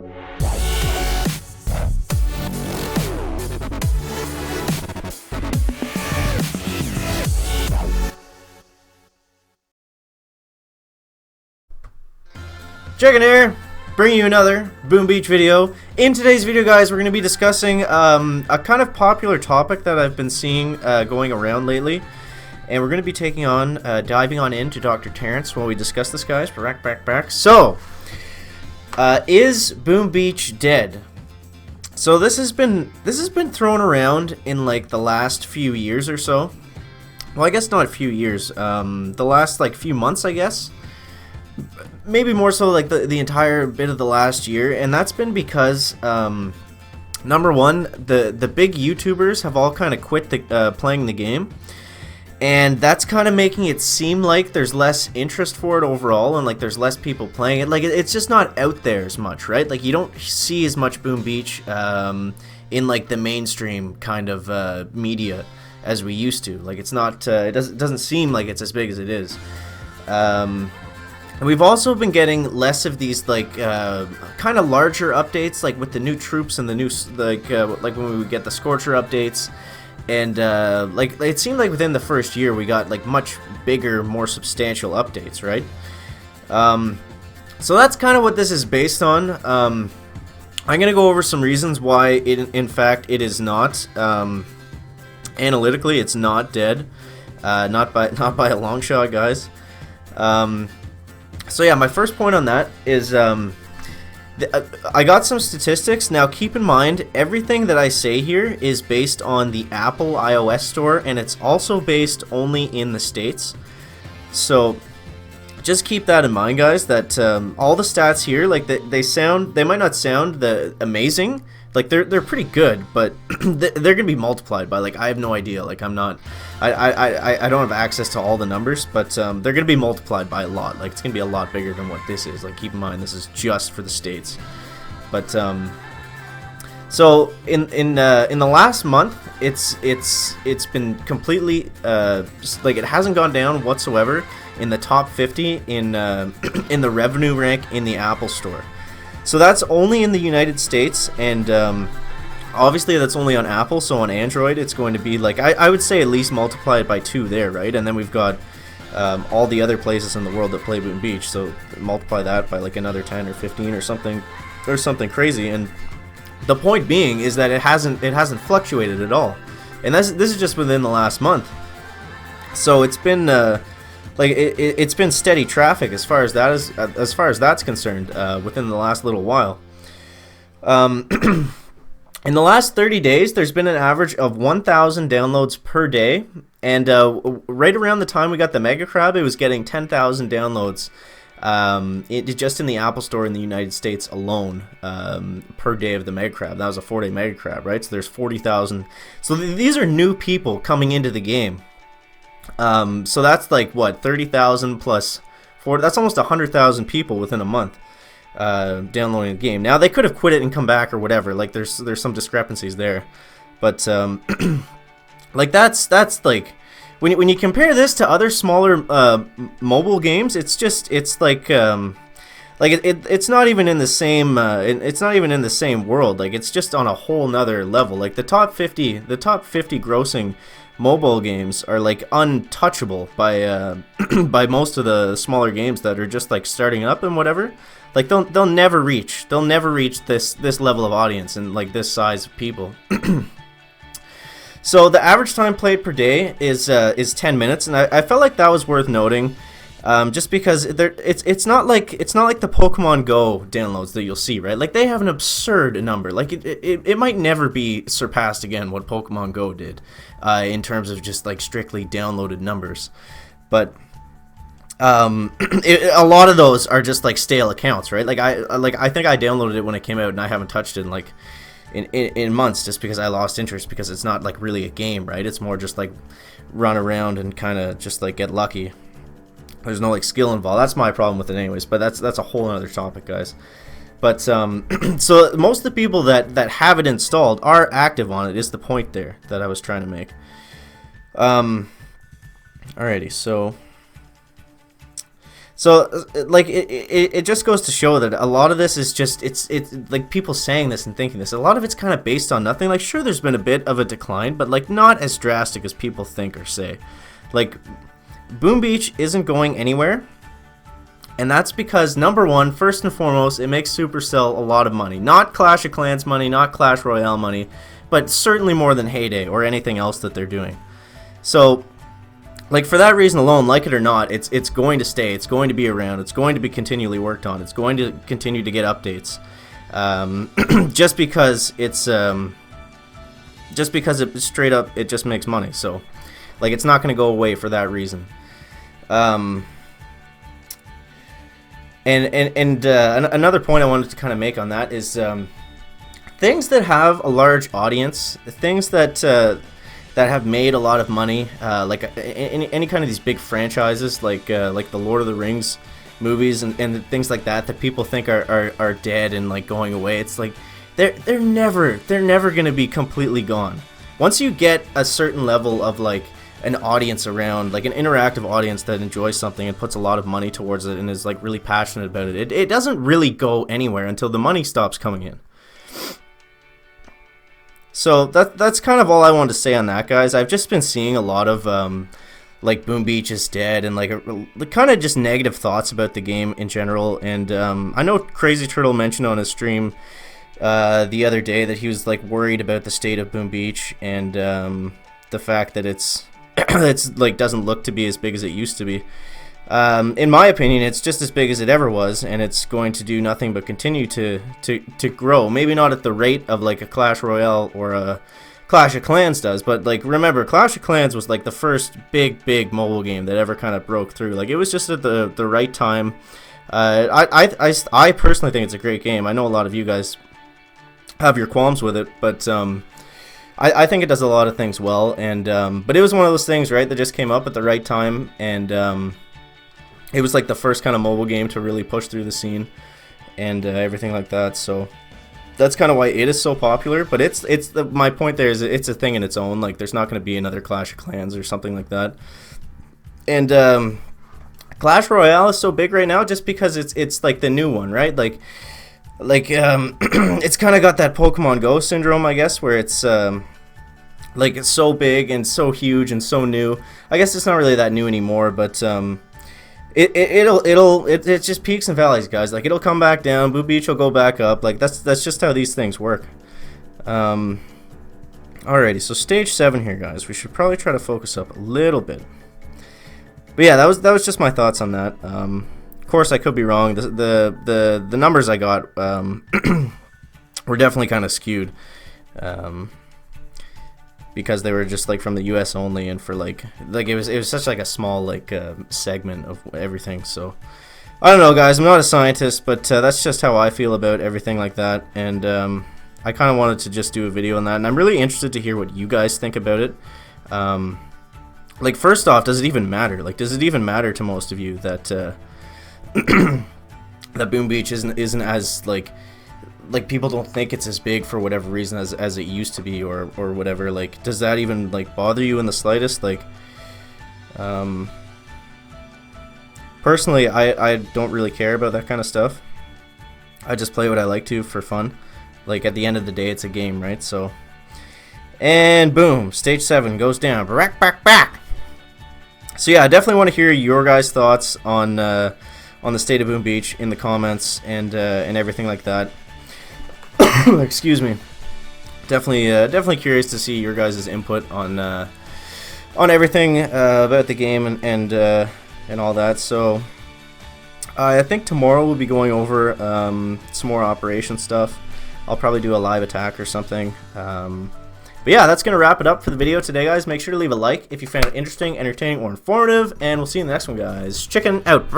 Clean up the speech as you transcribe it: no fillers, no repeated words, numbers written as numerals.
Chicken here, bringing you another Boom Beach video. In today's video, guys, we're going to be discussing a kind of popular topic that I've been seeing going around lately. And we're going to be diving on into Dr. Terrence while we discuss this, guys. Back. So, is Boom Beach dead? So this has been thrown around in like the last few years or so. Well, I guess not a few years. The last like few months, I guess. Maybe more so like the entire bit of the last year, and that's been because number one, the big YouTubers have all kind of quit playing the game, and that's kind of making it seem like there's less interest for it overall, and like there's less people playing it. Like it's just not out there as much, right? Like you don't see as much Boom Beach in like the mainstream kind of media as we used to. Like it's not it doesn't seem like it's as big as it is. And we've also been getting less of these like kind of larger updates, like with the new troops and the new like when we would get the Scorcher updates, and like it seemed like within the first year we got like much bigger, more substantial updates, right? So that's kind of what this is based on. I'm gonna go over some reasons why in fact it is not analytically it's not dead, not by a long shot, guys. So yeah, my first point on that is I got some statistics. Now keep in mind, everything that I say here is based on the Apple iOS store, and it's also based only in the States. So just keep that in mind, guys, that all the stats here, like they might not sound amazing. Like they're pretty good, but they're gonna be multiplied by, like, I have no idea. Like I don't have access to all the numbers, but they're gonna be multiplied by a lot. Like it's gonna be a lot bigger than what this is. Like keep in mind, this is just for the States. But so in the last month, it's been completely like it hasn't gone down whatsoever in the top 50 in the revenue rank in the Apple Store. So that's only in the United States, and obviously that's only on Apple. So on Android it's going to be like, I would say at least multiply it by 2 there, right? And then we've got all the other places in the world that play Boom Beach, so multiply that by like another 10 or 15 or something crazy. And the point being is that it hasn't fluctuated at all, and this is just within the last month. So it's been like it's been steady traffic as far as that's concerned within the last little while. In the last 30 days, there's been an average of 1,000 downloads per day, and right around the time we got the Mega Crab, it was getting 10,000 downloads just in the Apple Store in the United States alone per day of the Mega Crab. That was a 4-day Mega Crab, right? So there's 40,000. So these are new people coming into the game. So that's like what, 30,000 plus 4. That's almost 100,000 people within a month downloading the game. Now they could have quit it and come back or whatever. Like there's some discrepancies there, but like that's like when you compare this to other smaller mobile games, it's like it's not even in the same world. Like it's just on a whole nother level. Like the top 50 grossing mobile games are like untouchable by by most of the smaller games that are just like starting up and whatever. Like they'll never reach this level of audience and like this size of people. So the average time played per day is 10 minutes, and I felt like that was worth noting, just because it's not like the Pokemon Go downloads that you'll see, right? Like they have an absurd number. Like it might never be surpassed again what Pokemon Go did in terms of just like strictly downloaded numbers, but a lot of those are just like stale accounts, right? Like I think I downloaded it when it came out, and I haven't touched it in like in months, just because I lost interest, because it's not like really a game, right? It's more just like run around and kind of just like get lucky. There's no like skill involved. That's my problem with it anyways, but that's a whole other topic, guys. But so most of the people that have it installed are active on it, is the point there that I was trying to make. Alrighty, so So like it just goes to show that a lot of this is just it's like people saying this and thinking this. A lot of it's kind of based on nothing. Like sure, there's been a bit of a decline, but like not as drastic as people think or say. Like Boom Beach isn't going anywhere, and that's because number one, first and foremost, it makes Supercell a lot of money. Not Clash of Clans money, not Clash Royale money, but certainly more than Heyday or anything else that they're doing. So like for that reason alone, like it or not, it's going to stay. It's going to be around. It's going to be continually worked on. It's going to continue to get updates. Just because it straight up it just makes money. So like it's not going to go away for that reason. And another point I wanted to kind of make on that is things that have a large audience, things that have made a lot of money, like any kind of these big franchises, like the Lord of the Rings movies and things like that people think are dead and like going away. It's like they're never gonna be completely gone. Once you get a certain level of like an audience around, like an interactive audience that enjoys something and puts a lot of money towards it and is like really passionate about it, it doesn't really go anywhere until the money stops coming in. So that's kind of all I wanted to say on that, guys. I've just been seeing a lot of like Boom Beach is dead and like kind of just negative thoughts about the game in general. And I know Crazy Turtle mentioned on his stream the other day that he was like worried about the state of Boom Beach and the fact that it's like doesn't look to be as big as it used to be. In my opinion, it's just as big as it ever was, and it's going to do nothing but continue to grow. Maybe not at the rate of like a Clash Royale or a Clash of Clans does, but like remember, Clash of Clans was like the first big mobile game that ever kind of broke through. Like it was just at the right time. I personally think it's a great game. I know a lot of you guys have your qualms with it, but I think it does a lot of things well. And but it was one of those things, right, that just came up at the right time, and it was like the first kind of mobile game to really push through the scene and everything like that. So that's kind of why it is so popular. But my point there is it's a thing in its own. Like there's not going to be another Clash of Clans or something like that. And Clash Royale is so big right now just because it's like the new one, right? Like it's kind of got that Pokemon Go syndrome, I guess, where it's like it's so big and so huge and so new. I guess it's not really that new anymore, but It's just peaks and valleys, guys. Like it'll come back down, Boom Beach will go back up. Like that's just how these things work. Alrighty, so stage 7 here, guys. We should probably try to focus up a little bit. But yeah, that was just my thoughts on that. Of course, I could be wrong. The numbers I got were definitely kind of skewed. Because they were just like from the US only, and for like it was such like a small like segment of everything. So I don't know, guys, I'm not a scientist, but that's just how I feel about everything like that. And I kind of wanted to just do a video on that, and I'm really interested to hear what you guys think about it. Like first off, does it even matter? Like does it even matter to most of you that that Boom Beach isn't as like people don't think it's as big for whatever reason as it used to be, or whatever? Like does that even like bother you in the slightest? Like personally, I don't really care about that kind of stuff. I just play what I like to for fun. Like at the end of the day, it's a game, right? So, and boom, stage 7 goes down. Back. So yeah, I definitely want to hear your guys' thoughts on the state of Boom Beach in the comments and everything like that. Excuse me. Definitely curious to see your guys' input on everything about the game and all that. So I think tomorrow we'll be going over some more operation stuff. I'll probably do a live attack or something. But yeah, that's gonna wrap it up for the video today, guys. Make sure to leave a like if you found it interesting, entertaining, or informative, and we'll see you in the next one, guys. Chicken out.